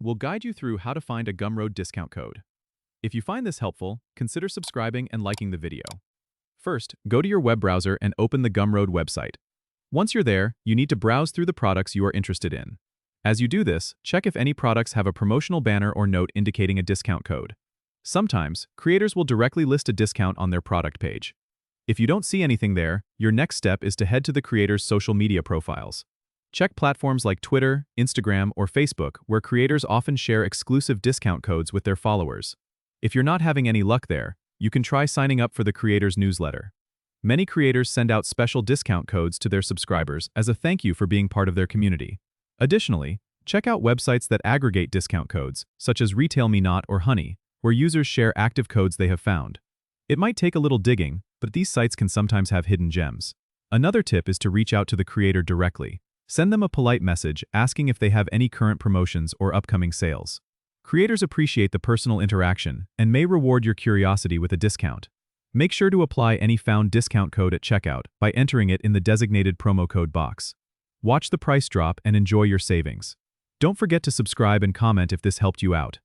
we'll guide you through how to find a Gumroad discount code. If you find this helpful, consider subscribing and liking the video. First, go to your web browser and open the Gumroad website. Once you're there, you need to browse through the products you are interested in. As you do this, check if any products have a promotional banner or note indicating a discount code. Sometimes, creators will directly list a discount on their product page. If you don't see anything there, your next step is to head to the creator's social media profiles. Check platforms like Twitter, Instagram, or Facebook, where creators often share exclusive discount codes with their followers. If you're not having any luck there, you can try signing up for the creator's newsletter. Many creators send out special discount codes to their subscribers as a thank you for being part of their community. Additionally, check out websites that aggregate discount codes, such as RetailMeNot or Honey, where users share active codes they have found. It might take a little digging, but these sites can sometimes have hidden gems. Another tip is to reach out to the creator directly. Send them a polite message asking if they have any current promotions or upcoming sales. Creators appreciate the personal interaction and may reward your curiosity with a discount. Make sure to apply any found discount code at checkout by entering it in the designated promo code box. Watch the price drop and enjoy your savings. Don't forget to subscribe and comment if this helped you out.